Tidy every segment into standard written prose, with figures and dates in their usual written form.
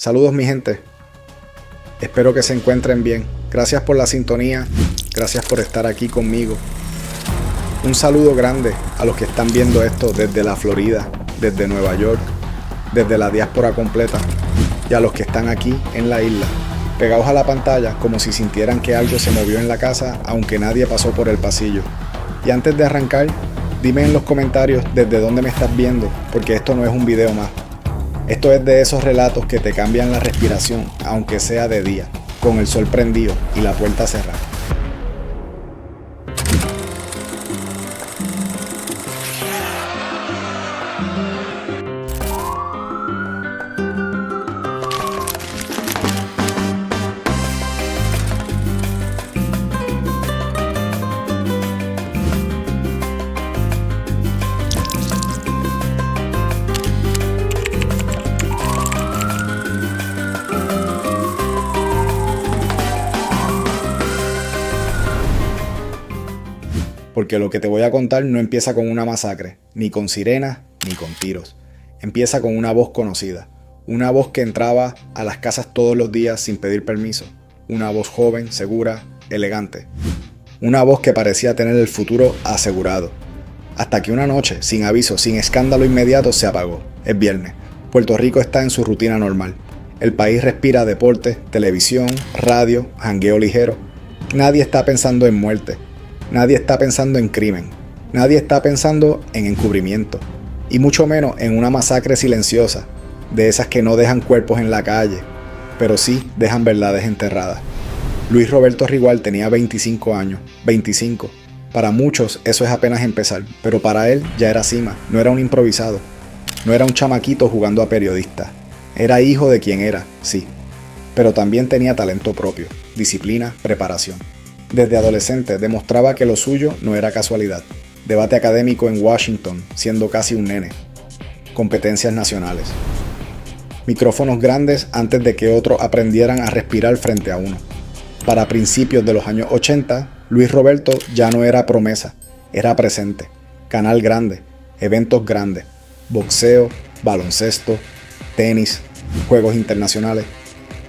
Saludos mi gente, espero que se encuentren bien. Gracias por la sintonía, gracias por estar aquí conmigo. Un saludo grande a los que están viendo esto desde la Florida, desde Nueva York, desde la diáspora completa, y a los que están aquí en la isla, pegados a la pantalla como si sintieran que algo se movió en la casa aunque nadie pasó por el pasillo. Y antes de arrancar, dime en los comentarios desde dónde me estás viendo, porque esto no es un video más. Esto es de esos relatos que te cambian la respiración, aunque sea de día, con el sol prendido y la puerta cerrada. Porque lo que te voy a contar no empieza con una masacre, ni con sirenas, ni con tiros. Empieza con una voz conocida, una voz que entraba a las casas todos los días sin pedir permiso, una voz joven, segura, elegante, una voz que parecía tener el futuro asegurado. Hasta que una noche, sin aviso, sin escándalo inmediato, se apagó. Es viernes, Puerto Rico está en su rutina normal. El país respira deporte, televisión, radio, jangueo ligero. Nadie está pensando en muerte. Nadie está pensando en crimen, nadie está pensando en encubrimiento, y mucho menos en una masacre silenciosa, de esas que no dejan cuerpos en la calle, pero sí dejan verdades enterradas. Luis Roberto Rigual tenía 25 años, 25. Para muchos eso es apenas empezar, pero para él ya era cima, no era un improvisado, no era un chamaquito jugando a periodista, era hijo de quien era, sí, pero también tenía talento propio, disciplina, preparación. Desde adolescente demostraba que lo suyo no era casualidad. Debate académico en Washington, siendo casi un nene. Competencias nacionales. Micrófonos grandes antes de que otros aprendieran a respirar frente a uno. Para principios de los años 80, Luis Roberto ya no era promesa, era presente. Canal grande, eventos grandes, boxeo, baloncesto, tenis, juegos internacionales.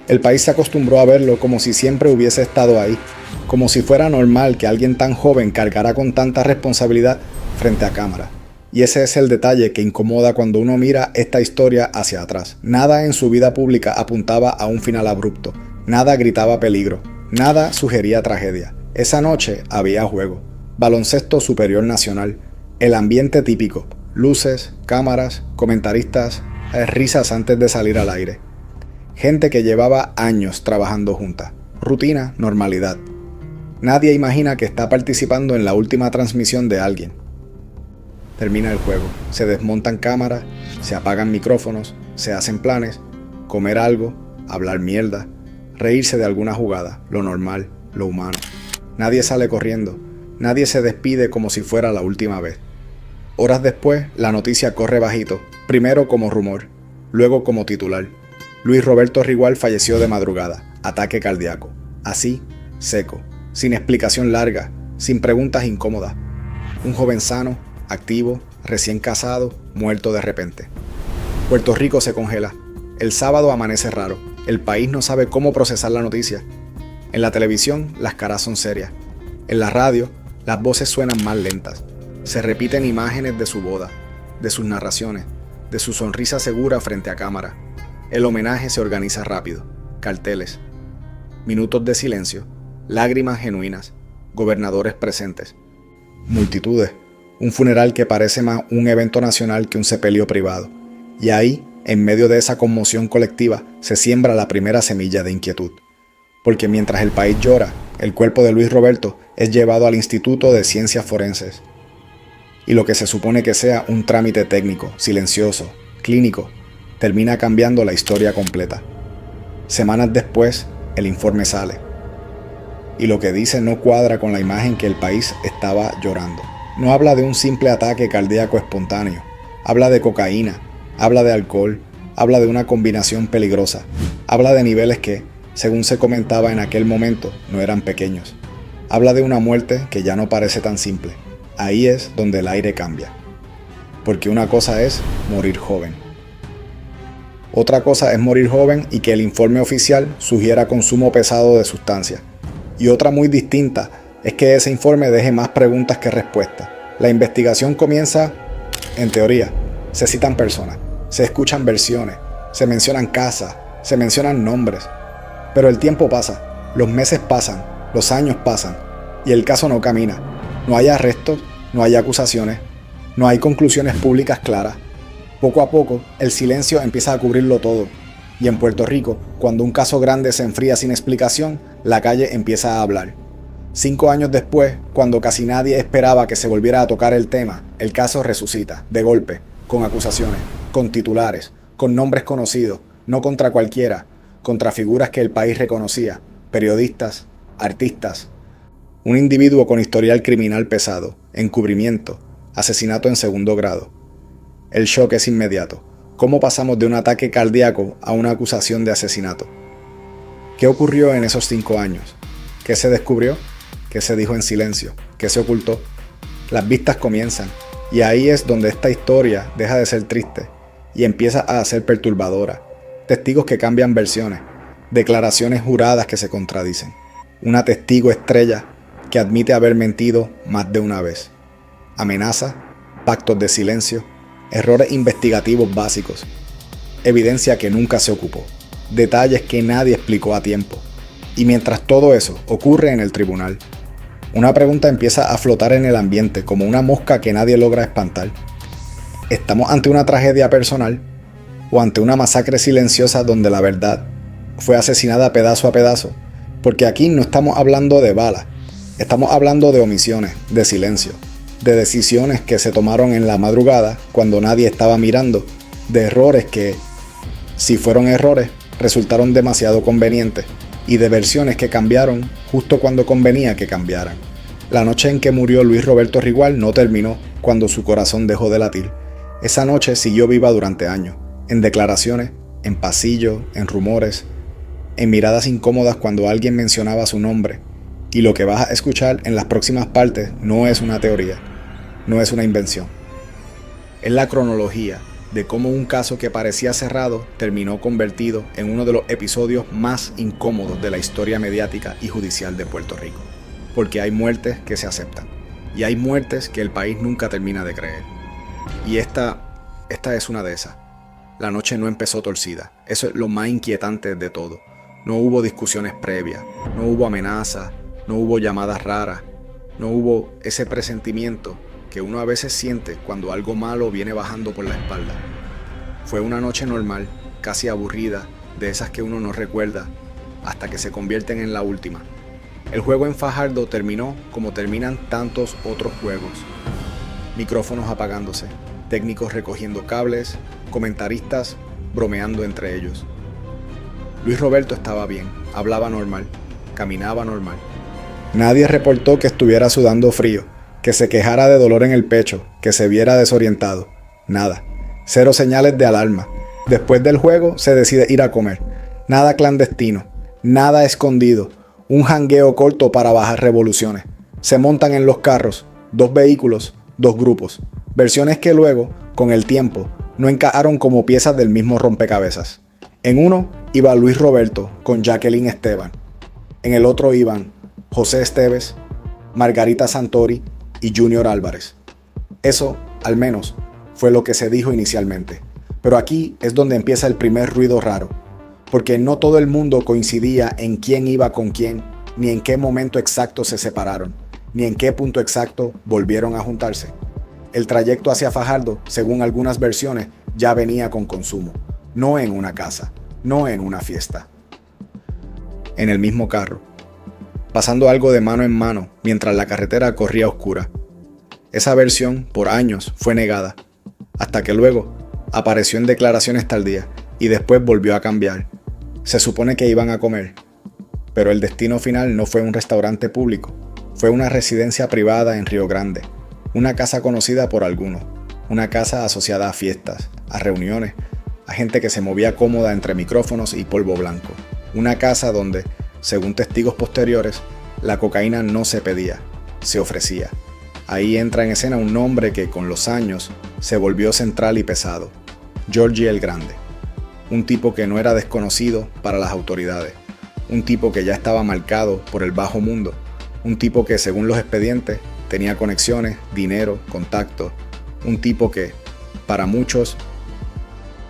El país se acostumbró a verlo como si siempre hubiese estado ahí, como si fuera normal que alguien tan joven cargara con tanta responsabilidad frente a cámara. Y ese es el detalle que incomoda cuando uno mira esta historia hacia atrás. Nada en su vida pública apuntaba a un final abrupto, nada gritaba peligro, nada sugería tragedia. Esa noche había juego, baloncesto superior nacional, el ambiente típico, luces, cámaras, comentaristas, risas antes de salir al aire. Gente que llevaba años trabajando juntas. Rutina, normalidad. Nadie imagina que está participando en la última transmisión de alguien. Termina el juego. Se desmontan cámaras, se apagan micrófonos, se hacen planes, comer algo, hablar mierda, reírse de alguna jugada, lo normal, lo humano. Nadie sale corriendo. Nadie se despide como si fuera la última vez. Horas después, la noticia corre bajito. Primero como rumor, luego como titular. Luis Roberto Rigual falleció de madrugada, ataque cardíaco. Así, seco, sin explicación larga, sin preguntas incómodas. Un joven sano, activo, recién casado, muerto de repente. Puerto Rico se congela. El sábado amanece raro. El país no sabe cómo procesar la noticia. En la televisión, las caras son serias. En la radio, las voces suenan más lentas. Se repiten imágenes de su boda, de sus narraciones, de su sonrisa segura frente a cámara. El homenaje se organiza rápido. Carteles. Minutos de silencio. Lágrimas genuinas. Gobernadores presentes. Multitudes. Un funeral que parece más un evento nacional que un sepelio privado. Y ahí, en medio de esa conmoción colectiva, se siembra la primera semilla de inquietud. Porque mientras el país llora, el cuerpo de Luis Roberto es llevado al Instituto de Ciencias Forenses. Y lo que se supone que sea un trámite técnico, silencioso, clínico, termina cambiando la historia completa. Semanas después, el informe sale. Y lo que dice no cuadra con la imagen que el país estaba llorando. No habla de un simple ataque cardíaco espontáneo. Habla de cocaína, habla de alcohol, habla de una combinación peligrosa. Habla de niveles que, según se comentaba en aquel momento, no eran pequeños. Habla de una muerte que ya no parece tan simple. Ahí es donde el aire cambia. Porque una cosa es morir joven. Otra cosa es morir joven y que el informe oficial sugiera consumo pesado de sustancias. Y otra muy distinta es que ese informe deje más preguntas que respuestas. La investigación comienza, en teoría, se citan personas, se escuchan versiones, se mencionan casas, se mencionan nombres. Pero el tiempo pasa, los meses pasan, los años pasan, y el caso no camina. No hay arrestos, no hay acusaciones, no hay conclusiones públicas claras. Poco a poco, el silencio empieza a cubrirlo todo. Y en Puerto Rico, cuando un caso grande se enfría sin explicación, la calle empieza a hablar. 5 años después, cuando casi nadie esperaba que se volviera a tocar el tema, el caso resucita, de golpe, con acusaciones, con titulares, con nombres conocidos, no contra cualquiera, contra figuras que el país reconocía, periodistas, artistas. Un individuo con historial criminal pesado, encubrimiento, asesinato en segundo grado. El shock es inmediato. ¿Cómo pasamos de un ataque cardíaco a una acusación de asesinato? ¿Qué ocurrió en esos 5 años? ¿Qué se descubrió? ¿Qué se dijo en silencio? ¿Qué se ocultó? Las vistas comienzan, y ahí es donde esta historia deja de ser triste y empieza a ser perturbadora. Testigos que cambian versiones, declaraciones juradas que se contradicen. Una testigo estrella que admite haber mentido más de una vez. Amenazas, pactos de silencio, errores investigativos básicos, evidencia que nunca se ocupó, detalles que nadie explicó a tiempo. Y mientras todo eso ocurre en el tribunal, una pregunta empieza a flotar en el ambiente como una mosca que nadie logra espantar. ¿Estamos ante una tragedia personal o ante una masacre silenciosa donde la verdad fue asesinada pedazo a pedazo? Porque aquí no estamos hablando de balas, estamos hablando de omisiones, de silencio, de decisiones que se tomaron en la madrugada cuando nadie estaba mirando, de errores que, si fueron errores, resultaron demasiado convenientes, y de versiones que cambiaron justo cuando convenía que cambiaran. La noche en que murió Luis Roberto Rigual no terminó cuando su corazón dejó de latir. Esa noche siguió viva durante años, en declaraciones, en pasillos, en rumores, en miradas incómodas cuando alguien mencionaba su nombre. Y lo que vas a escuchar en las próximas partes no es una teoría, no es una invención. Es la cronología de cómo un caso que parecía cerrado terminó convertido en uno de los episodios más incómodos de la historia mediática y judicial de Puerto Rico. Porque hay muertes que se aceptan, y hay muertes que el país nunca termina de creer. Y esta es una de esas. La noche no empezó torcida. Eso es lo más inquietante de todo. No hubo discusiones previas, no hubo amenazas, no hubo llamadas raras, no hubo ese presentimiento que uno a veces siente cuando algo malo viene bajando por la espalda. Fue una noche normal, casi aburrida, de esas que uno no recuerda, hasta que se convierten en la última. El juego en Fajardo terminó como terminan tantos otros juegos. Micrófonos apagándose, técnicos recogiendo cables, comentaristas bromeando entre ellos. Luis Roberto estaba bien, hablaba normal, caminaba normal. Nadie reportó que estuviera sudando frío, que se quejara de dolor en el pecho, que se viera desorientado. Nada. Cero señales de alarma. Después del juego se decide ir a comer. Nada clandestino, nada escondido. Un jangueo corto para bajar revoluciones. Se montan en los carros, 2 vehículos, 2 grupos. Versiones que luego, con el tiempo, no encajaron como piezas del mismo rompecabezas. En uno iba Luis Roberto con Jacqueline Esteban. En el otro iban José Esteves, Margarita Santori y Junior Álvarez. Eso, al menos, fue lo que se dijo inicialmente. Pero aquí es donde empieza el primer ruido raro, porque no todo el mundo coincidía en quién iba con quién, ni en qué momento exacto se separaron, ni en qué punto exacto volvieron a juntarse. El trayecto hacia Fajardo, según algunas versiones, ya venía con consumo, no en una casa, no en una fiesta. En el mismo carro, pasando algo de mano en mano mientras la carretera corría oscura. Esa versión, por años, fue negada, hasta que luego apareció en declaraciones tardías y después volvió a cambiar. Se supone que iban a comer, pero el destino final no fue un restaurante público, fue una residencia privada en Río Grande, una casa conocida por algunos, una casa asociada a fiestas, a reuniones, a gente que se movía cómoda entre micrófonos y polvo blanco, una casa donde, según testigos posteriores, la cocaína no se pedía, se ofrecía. Ahí entra en escena un nombre que con los años se volvió central y pesado, Georgie el Grande. un tipo que no era desconocido para las autoridades, un tipo que ya estaba marcado por el bajo mundo, un tipo que, según los expedientes, tenía conexiones, dinero, contactos, un tipo que, para muchos,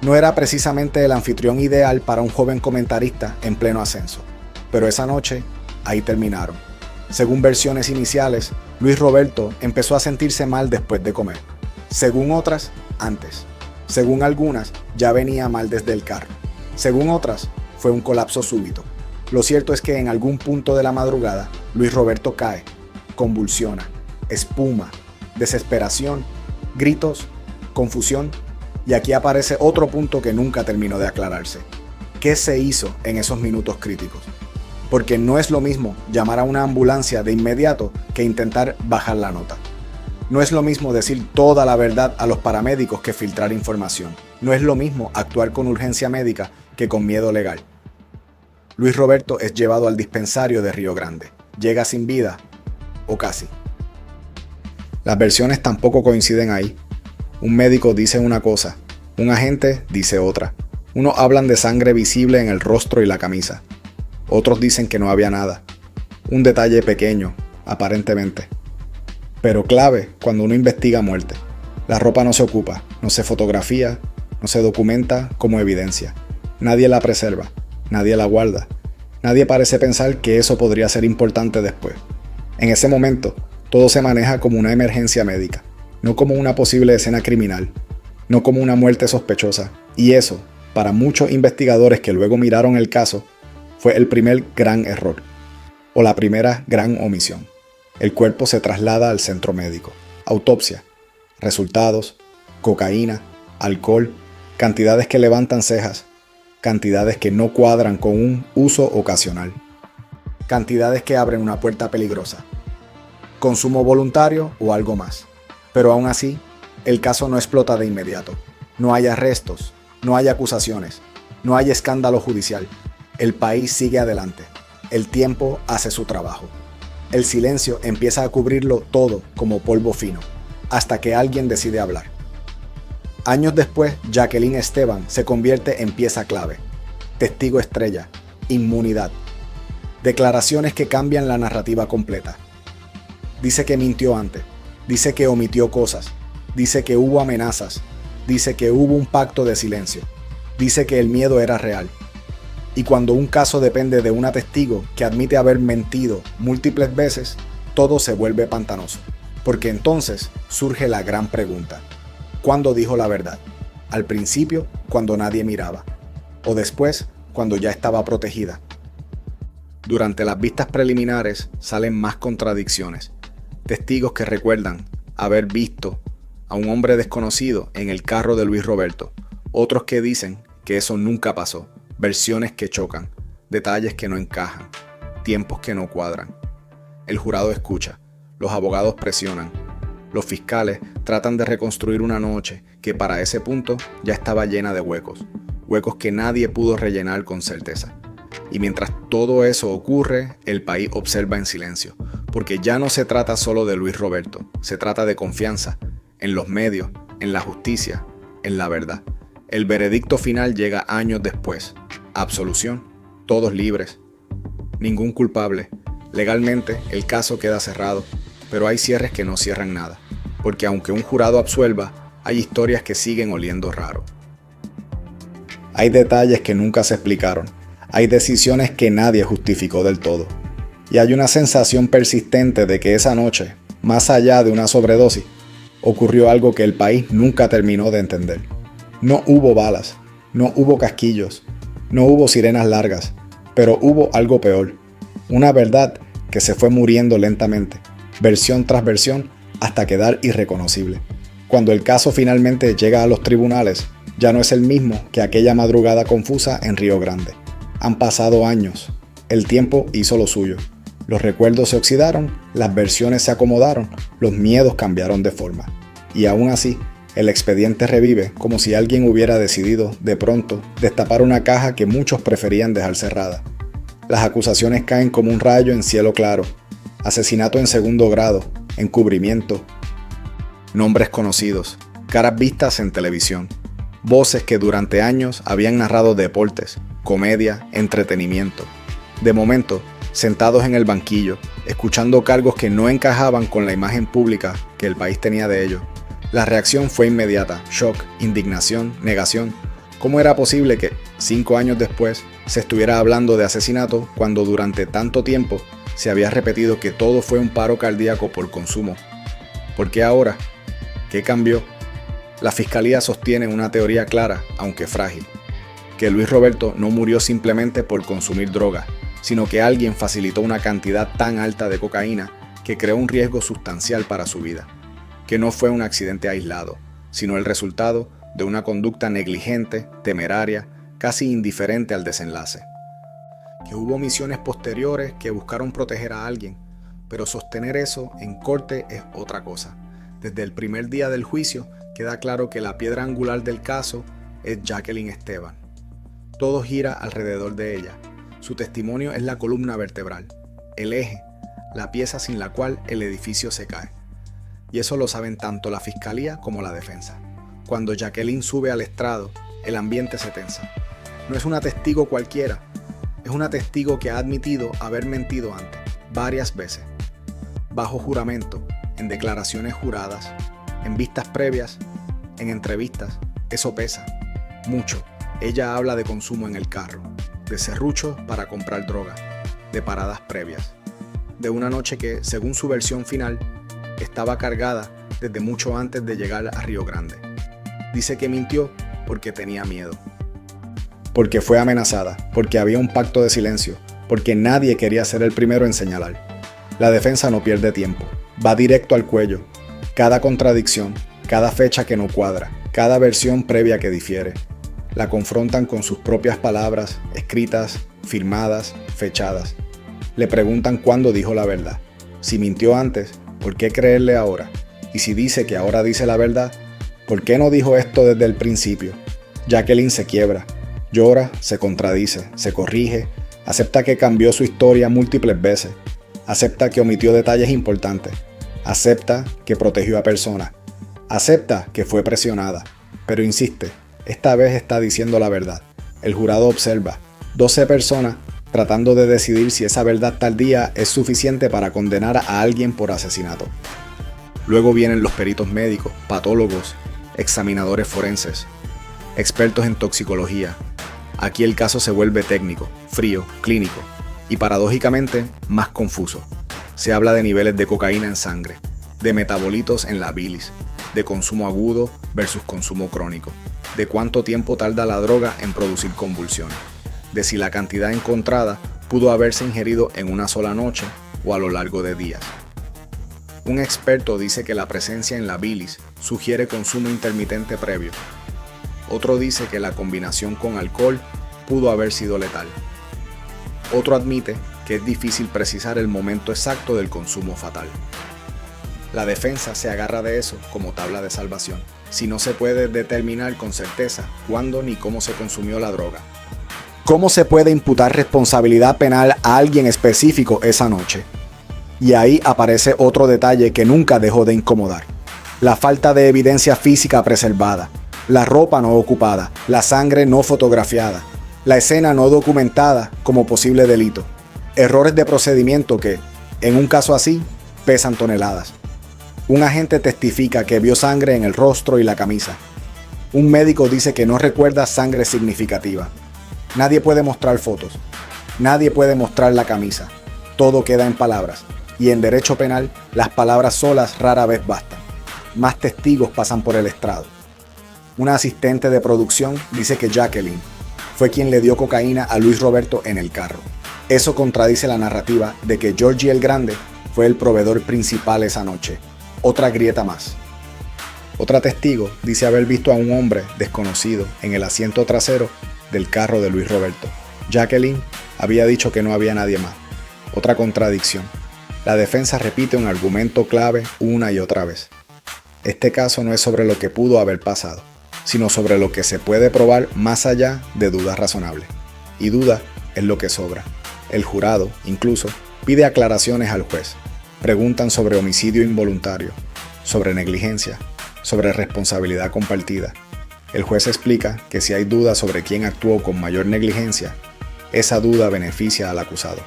no era precisamente el anfitrión ideal para un joven comentarista en pleno ascenso. Pero esa noche, ahí terminaron. Según versiones iniciales, Luis Roberto empezó a sentirse mal después de comer. Según otras, antes. Según algunas, ya venía mal desde el carro. Según otras, fue un colapso súbito. Lo cierto es que en algún punto de la madrugada, Luis Roberto cae, convulsiona, espuma, desesperación, gritos, confusión, y aquí aparece otro punto que nunca terminó de aclararse. ¿Qué se hizo en esos minutos críticos? Porque no es lo mismo llamar a una ambulancia de inmediato que intentar bajar la nota. No es lo mismo decir toda la verdad a los paramédicos que filtrar información. No es lo mismo actuar con urgencia médica que con miedo legal. Luis Roberto es llevado al dispensario de Río Grande. Llega sin vida, o casi. Las versiones tampoco coinciden ahí. Un médico dice una cosa, un agente dice otra. Unos hablan de sangre visible en el rostro y la camisa. Otros dicen que no había nada. Un detalle pequeño, aparentemente. Pero clave cuando uno investiga muerte. La ropa no se ocupa, no se fotografía, no se documenta como evidencia. Nadie la preserva, nadie la guarda. Nadie parece pensar que eso podría ser importante después. En ese momento, todo se maneja como una emergencia médica, no como una posible escena criminal, no como una muerte sospechosa. Y eso, para muchos investigadores que luego miraron el caso, fue el primer gran error, o la primera gran omisión. El cuerpo se traslada al centro médico. Autopsia, resultados, cocaína, alcohol, cantidades que levantan cejas, cantidades que no cuadran con un uso ocasional, cantidades que abren una puerta peligrosa, consumo voluntario o algo más. Pero aún así, el caso no explota de inmediato. No hay arrestos, no hay acusaciones, no hay escándalo judicial. El país sigue adelante. El tiempo hace su trabajo. El silencio empieza a cubrirlo todo como polvo fino, hasta que alguien decide hablar. Años después, Jacqueline Esteban se convierte en pieza clave. Testigo estrella, inmunidad. Declaraciones que cambian la narrativa completa. Dice que mintió antes, dice que omitió cosas, dice que hubo amenazas, dice que hubo un pacto de silencio, dice que el miedo era real. Y cuando un caso depende de una testigo que admite haber mentido múltiples veces, todo se vuelve pantanoso. Porque entonces surge la gran pregunta. ¿Cuándo dijo la verdad? ¿Al principio, cuando nadie miraba? ¿O después, cuando ya estaba protegida? Durante las vistas preliminares salen más contradicciones. Testigos que recuerdan haber visto a un hombre desconocido en el carro de Luis Roberto. Otros que dicen que eso nunca pasó. Versiones que chocan, detalles que no encajan, tiempos que no cuadran. El jurado escucha, los abogados presionan, los fiscales tratan de reconstruir una noche que para ese punto ya estaba llena de huecos, huecos que nadie pudo rellenar con certeza. Y mientras todo eso ocurre, el país observa en silencio, porque ya no se trata solo de Luis Roberto, se trata de confianza, en los medios, en la justicia, en la verdad. El veredicto final llega años después. Absolución, todos libres, ningún culpable. Legalmente el caso queda cerrado, pero hay cierres que no cierran nada, porque aunque un jurado absuelva, hay historias que siguen oliendo raro. Hay detalles que nunca se explicaron, hay decisiones que nadie justificó del todo, y hay una sensación persistente de que esa noche, más allá de una sobredosis, ocurrió algo que el país nunca terminó de entender. No hubo balas, no hubo casquillos, no hubo sirenas largas, pero hubo algo peor. Una verdad que se fue muriendo lentamente, versión tras versión, hasta quedar irreconocible. Cuando el caso finalmente llega a los tribunales, ya no es el mismo que aquella madrugada confusa en Río Grande. Han pasado años. El tiempo hizo lo suyo. Los recuerdos se oxidaron, las versiones se acomodaron, los miedos cambiaron de forma. Y aún así, el expediente revive como si alguien hubiera decidido, de pronto, destapar una caja que muchos preferían dejar cerrada. Las acusaciones caen como un rayo en cielo claro. Asesinato en segundo grado, encubrimiento, nombres conocidos, caras vistas en televisión. Voces que durante años habían narrado deportes, comedia, entretenimiento. De momento, sentados en el banquillo, escuchando cargos que no encajaban con la imagen pública que el país tenía de ellos. La reacción fue inmediata: shock, indignación, negación. ¿Cómo era posible que, 5 años después, se estuviera hablando de asesinato cuando durante tanto tiempo se había repetido que todo fue un paro cardíaco por consumo? ¿Por qué ahora? ¿Qué cambió? La fiscalía sostiene una teoría clara, aunque frágil: que Luis Roberto no murió simplemente por consumir droga, sino que alguien facilitó una cantidad tan alta de cocaína que creó un riesgo sustancial para su vida, que no fue un accidente aislado, sino el resultado de una conducta negligente, temeraria, casi indiferente al desenlace. Que hubo misiones posteriores que buscaron proteger a alguien, pero sostener eso en corte es otra cosa. Desde el primer día del juicio queda claro que la piedra angular del caso es Jacqueline Esteban. Todo gira alrededor de ella. Su testimonio es la columna vertebral, el eje, la pieza sin la cual el edificio se cae. Y eso lo saben tanto la fiscalía como la defensa. Cuando Jacqueline sube al estrado, el ambiente se tensa. No es una testigo cualquiera, es una testigo que ha admitido haber mentido antes, varias veces. Bajo juramento, en declaraciones juradas, en vistas previas, en entrevistas. Eso pesa, mucho. Ella habla de consumo en el carro, de serruchos para comprar droga, de paradas previas, de una noche que, según su versión final, estaba cargada desde mucho antes de llegar a Río Grande. Dice que mintió porque tenía miedo, porque fue amenazada, porque había un pacto de silencio, porque nadie quería ser el primero en señalar. La defensa no pierde tiempo, va directo al cuello. Cada contradicción, cada fecha que no cuadra, cada versión previa que difiere, la confrontan con sus propias palabras, escritas, firmadas, fechadas. Le preguntan cuándo dijo la verdad. Si mintió antes, ¿por qué creerle ahora? Y si dice que ahora dice la verdad, ¿por qué no dijo esto desde el principio? Jacqueline se quiebra, llora, se contradice, se corrige, acepta que cambió su historia múltiples veces, acepta que omitió detalles importantes, acepta que protegió a personas, acepta que fue presionada, pero insiste, esta vez está diciendo la verdad. El jurado observa, 12 personas tratando de decidir si esa verdad tardía es suficiente para condenar a alguien por asesinato. Luego vienen los peritos médicos, patólogos, examinadores forenses, expertos en toxicología. Aquí el caso se vuelve técnico, frío, clínico y paradójicamente más confuso. Se habla de niveles de cocaína en sangre, de metabolitos en la bilis, de consumo agudo versus consumo crónico, de cuánto tiempo tarda la droga en producir convulsiones, de si la cantidad encontrada pudo haberse ingerido en una sola noche o a lo largo de días. Un experto dice que la presencia en la bilis sugiere consumo intermitente previo. Otro dice que la combinación con alcohol pudo haber sido letal. Otro admite que es difícil precisar el momento exacto del consumo fatal. La defensa se agarra de eso como tabla de salvación, si no se puede determinar con certeza cuándo ni cómo se consumió la droga. ¿Cómo se puede imputar responsabilidad penal a alguien específico esa noche? Y ahí aparece otro detalle que nunca dejó de incomodar: la falta de evidencia física preservada, la ropa no ocupada, la sangre no fotografiada, la escena no documentada como posible delito. Errores de procedimiento que, en un caso así, pesan toneladas. Un agente testifica que vio sangre en el rostro y la camisa. Un médico dice que no recuerda sangre significativa. Nadie puede mostrar fotos. Nadie puede mostrar la camisa. Todo queda en palabras. Y en derecho penal, las palabras solas rara vez bastan. Más testigos pasan por el estrado. Una asistente de producción dice que Jacqueline fue quien le dio cocaína a Luis Roberto en el carro. Eso contradice la narrativa de que Georgie el Grande fue el proveedor principal esa noche. Otra grieta más. Otra testigo dice haber visto a un hombre desconocido en el asiento trasero del carro de Luis Roberto. Jacqueline había dicho que no había nadie más. Otra contradicción. La defensa repite un argumento clave una y otra vez. Este caso no es sobre lo que pudo haber pasado, sino sobre lo que se puede probar más allá de dudas razonables. Y duda es lo que sobra. El jurado, incluso, pide aclaraciones al juez. Preguntan sobre homicidio involuntario, sobre negligencia, sobre responsabilidad compartida. El juez explica que si hay duda sobre quién actuó con mayor negligencia, esa duda beneficia al acusado.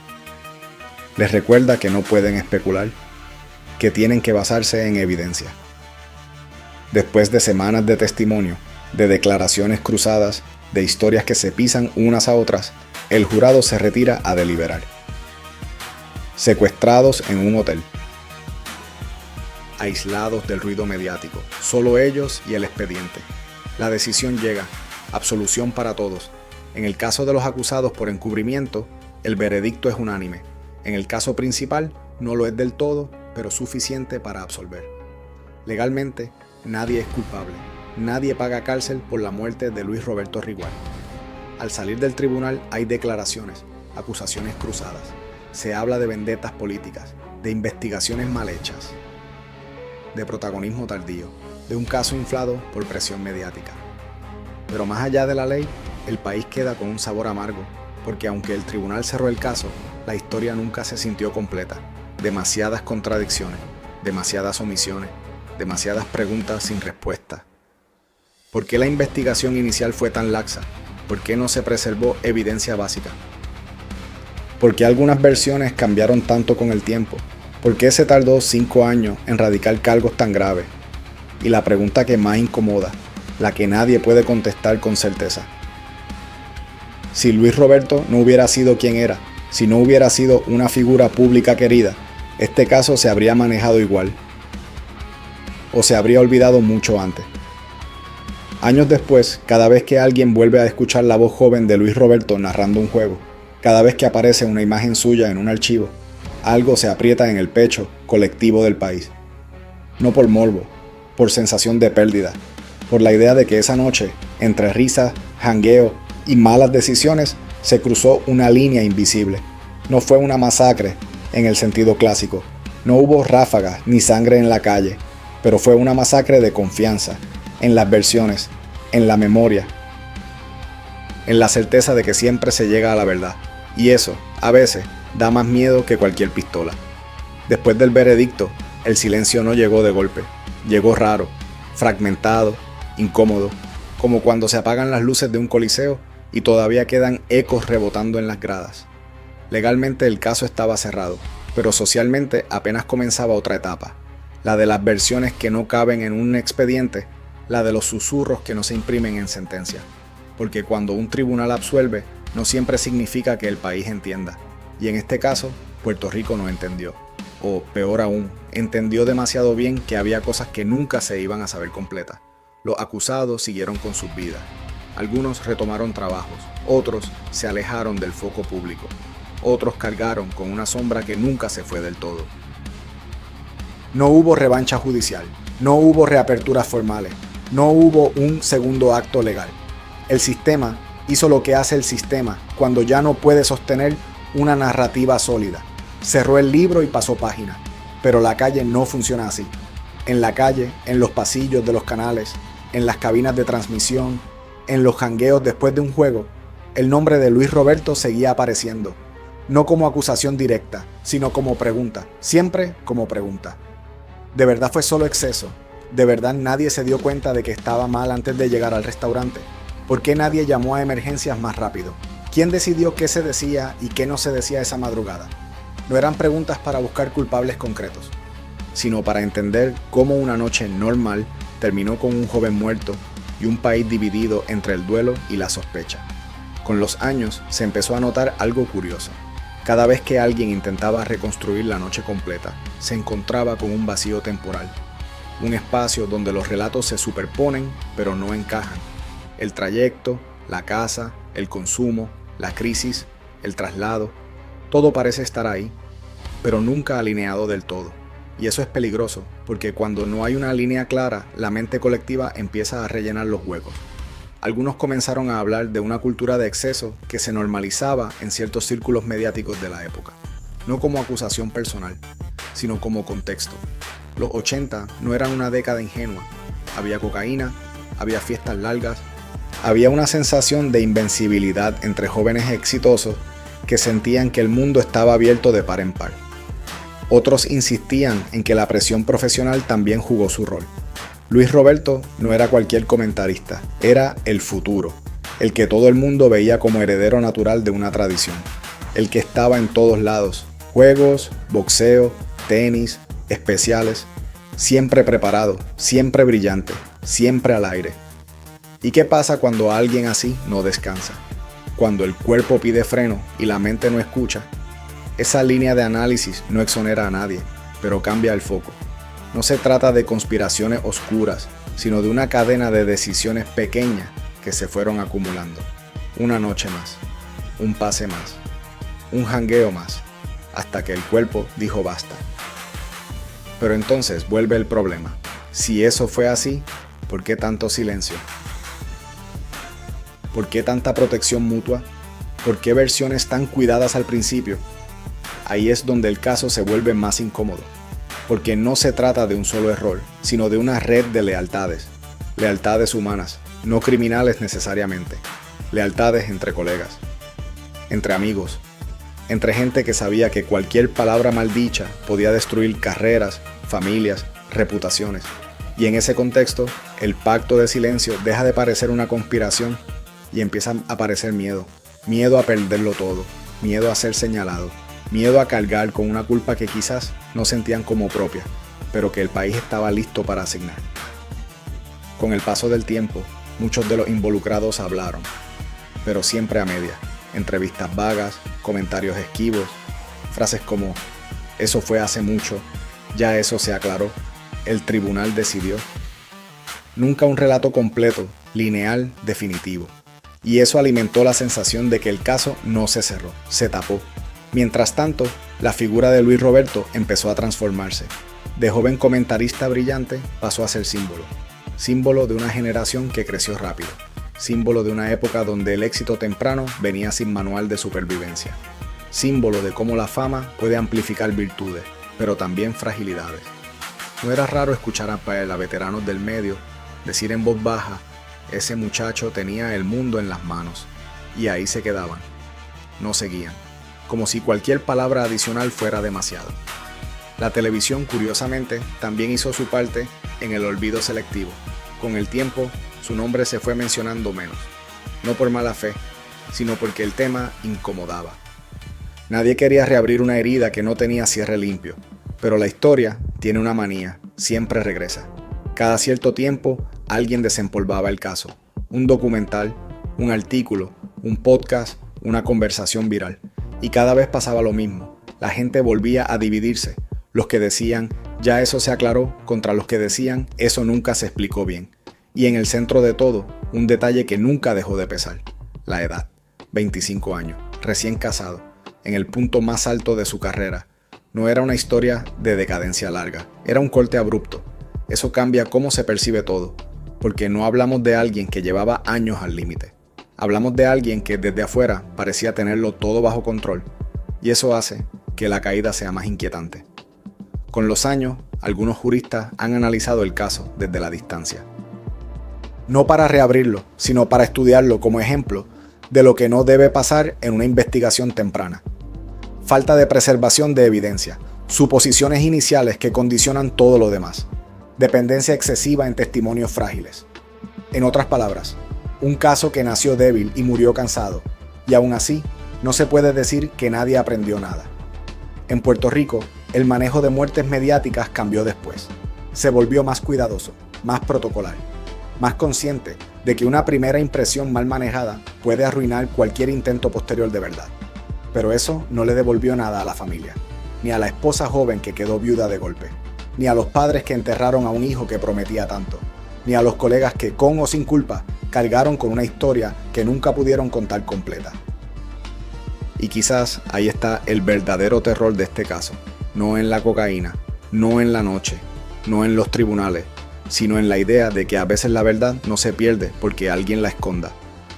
Les recuerda que no pueden especular, que tienen que basarse en evidencia. Después de semanas de testimonio, de declaraciones cruzadas, de historias que se pisan unas a otras, el jurado se retira a deliberar. Secuestrados en un hotel. Aislados del ruido mediático, solo ellos y el expediente. La decisión llega, absolución para todos. En el caso de los acusados por encubrimiento, el veredicto es unánime. En el caso principal, no lo es del todo, pero suficiente para absolver. Legalmente, nadie es culpable. Nadie paga cárcel por la muerte de Luis Roberto Rigual. Al salir del tribunal hay declaraciones, acusaciones cruzadas. Se habla de vendetas políticas, de investigaciones mal hechas, de protagonismo tardío, de un caso inflado por presión mediática. Pero más allá de la ley, el país queda con un sabor amargo, porque aunque el tribunal cerró el caso, la historia nunca se sintió completa. Demasiadas contradicciones, demasiadas omisiones, demasiadas preguntas sin respuesta. ¿Por qué la investigación inicial fue tan laxa? ¿Por qué no se preservó evidencia básica? ¿Por qué algunas versiones cambiaron tanto con el tiempo? ¿Por qué se tardó 5 años en radicar cargos tan graves? Y la pregunta que más incomoda, la que nadie puede contestar con certeza. Si Luis Roberto no hubiera sido quien era, si no hubiera sido una figura pública querida, este caso se habría manejado igual. O se habría olvidado mucho antes. Años después, cada vez que alguien vuelve a escuchar la voz joven de Luis Roberto narrando un juego, cada vez que aparece una imagen suya en un archivo, algo se aprieta en el pecho colectivo del país. No por morbo, por sensación de pérdida, por la idea de que esa noche, entre risas, jangueo y malas decisiones, se cruzó una línea invisible. No fue una masacre en el sentido clásico, no hubo ráfagas ni sangre en la calle, pero fue una masacre de confianza, en las versiones, en la memoria, en la certeza de que siempre se llega a la verdad. Y eso, a veces, da más miedo que cualquier pistola. Después del veredicto, el silencio no llegó de golpe, llegó raro, fragmentado, incómodo, como cuando se apagan las luces de un coliseo y todavía quedan ecos rebotando en las gradas. Legalmente el caso estaba cerrado, pero socialmente apenas comenzaba otra etapa, la de las versiones que no caben en un expediente, la de los susurros que no se imprimen en sentencia. Porque cuando un tribunal absuelve, no siempre significa que el país entienda. Y en este caso, Puerto Rico no entendió. O peor aún, entendió demasiado bien que había cosas que nunca se iban a saber completas. Los acusados siguieron con sus vidas. Algunos retomaron trabajos, otros se alejaron del foco público. Otros cargaron con una sombra que nunca se fue del todo. No hubo revancha judicial, no hubo reaperturas formales, no hubo un segundo acto legal. El sistema hizo lo que hace el sistema cuando ya no puede sostener una narrativa sólida. Cerró el libro y pasó página. Pero la calle no funciona así. En la calle, en los pasillos de los canales, en las cabinas de transmisión, en los jangueos después de un juego, el nombre de Luis Roberto seguía apareciendo. No como acusación directa, sino como pregunta. Siempre como pregunta. ¿De verdad fue solo exceso? ¿De verdad nadie se dio cuenta de que estaba mal antes de llegar al restaurante? ¿Por qué nadie llamó a emergencias más rápido? ¿Quién decidió qué se decía y qué no se decía esa madrugada? No eran preguntas para buscar culpables concretos, sino para entender cómo una noche normal terminó con un joven muerto y un país dividido entre el duelo y la sospecha. Con los años se empezó a notar algo curioso. Cada vez que alguien intentaba reconstruir la noche completa, se encontraba con un vacío temporal. Un espacio donde los relatos se superponen, pero no encajan. El trayecto, la casa, el consumo, la crisis, el traslado, todo parece estar ahí, pero nunca alineado del todo. Y eso es peligroso, porque cuando no hay una línea clara, la mente colectiva empieza a rellenar los huecos. Algunos comenzaron a hablar de una cultura de exceso que se normalizaba en ciertos círculos mediáticos de la época, no como acusación personal, sino como contexto. Los 80 no eran una década ingenua, había cocaína, había fiestas largas, había una sensación de invencibilidad entre jóvenes exitosos que sentían que el mundo estaba abierto de par en par. Otros insistían en que la presión profesional también jugó su rol. Luis Roberto no era cualquier comentarista, era el futuro, el que todo el mundo veía como heredero natural de una tradición, el que estaba en todos lados, juegos, boxeo, tenis, especiales, siempre preparado, siempre brillante, siempre al aire. ¿Y qué pasa cuando alguien así no descansa? Cuando el cuerpo pide freno y la mente no escucha. Esa línea de análisis no exonera a nadie, pero cambia el foco. No se trata de conspiraciones oscuras, sino de una cadena de decisiones pequeñas que se fueron acumulando. Una noche más, un pase más, un jangueo más, hasta que el cuerpo dijo basta. Pero entonces vuelve el problema. Si eso fue así, ¿por qué tanto silencio? ¿Por qué tanta protección mutua? ¿Por qué versiones tan cuidadas al principio? Ahí es donde el caso se vuelve más incómodo, porque no se trata de un solo error, sino de una red de lealtades. Lealtades humanas, no criminales necesariamente. Lealtades entre colegas, entre amigos, entre gente que sabía que cualquier palabra maldicha podía destruir carreras, familias, reputaciones. Y en ese contexto, el pacto de silencio deja de parecer una conspiración y empieza a aparecer miedo. Miedo a perderlo todo, miedo a ser señalado, miedo a cargar con una culpa que quizás no sentían como propia, pero que el país estaba listo para asignar. Con el paso del tiempo, muchos de los involucrados hablaron, pero siempre a media. Entrevistas vagas, comentarios esquivos, frases como "eso fue hace mucho", "ya eso se aclaró", "el tribunal decidió". Nunca un relato completo, lineal, definitivo. Y eso alimentó la sensación de que el caso no se cerró, se tapó. Mientras tanto, la figura de Luis Roberto empezó a transformarse. De joven comentarista brillante pasó a ser símbolo. Símbolo de una generación que creció rápido. Símbolo de una época donde el éxito temprano venía sin manual de supervivencia. Símbolo de cómo la fama puede amplificar virtudes, pero también fragilidades. No era raro escuchar a veteranos del medio decir en voz baja: ese muchacho tenía el mundo en las manos, y ahí se quedaban. No seguían, como si cualquier palabra adicional fuera demasiado. La televisión, curiosamente, también hizo su parte en el olvido selectivo. Con el tiempo, su nombre se fue mencionando menos, no por mala fe, sino porque el tema incomodaba. Nadie quería reabrir una herida que no tenía cierre limpio, pero la historia tiene una manía, siempre regresa. Cada cierto tiempo, alguien desempolvaba el caso. Un documental, un artículo, un podcast, una conversación viral. Y cada vez pasaba lo mismo. La gente volvía a dividirse. Los que decían, ya eso se aclaró, contra los que decían, eso nunca se explicó bien. Y en el centro de todo, un detalle que nunca dejó de pesar: la edad. 25 años, recién casado, en el punto más alto de su carrera. No era una historia de decadencia larga, era un corte abrupto. Eso cambia cómo se percibe todo, porque no hablamos de alguien que llevaba años al límite. Hablamos de alguien que desde afuera parecía tenerlo todo bajo control, y eso hace que la caída sea más inquietante. Con los años, algunos juristas han analizado el caso desde la distancia. No para reabrirlo, sino para estudiarlo como ejemplo de lo que no debe pasar en una investigación temprana. Falta de preservación de evidencia, suposiciones iniciales que condicionan todo lo demás, dependencia excesiva en testimonios frágiles. En otras palabras, un caso que nació débil y murió cansado, y aún así, no se puede decir que nadie aprendió nada. En Puerto Rico, el manejo de muertes mediáticas cambió después. Se volvió más cuidadoso, más protocolar, más consciente de que una primera impresión mal manejada puede arruinar cualquier intento posterior de verdad. Pero eso no le devolvió nada a la familia, ni a la esposa joven que quedó viuda de golpe, ni a los padres que enterraron a un hijo que prometía tanto, ni a los colegas que, con o sin culpa, cargaron con una historia que nunca pudieron contar completa. Y quizás ahí está el verdadero terror de este caso, no en la cocaína, no en la noche, no en los tribunales, sino en la idea de que a veces la verdad no se pierde porque alguien la esconda,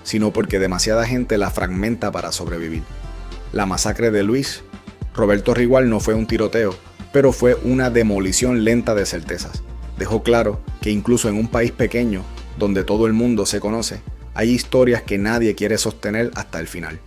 sino porque demasiada gente la fragmenta para sobrevivir. La masacre de Luis Roberto Rigual no fue un tiroteo, pero fue una demolición lenta de certezas. Dejó claro que incluso en un país pequeño, donde todo el mundo se conoce, hay historias que nadie quiere sostener hasta el final.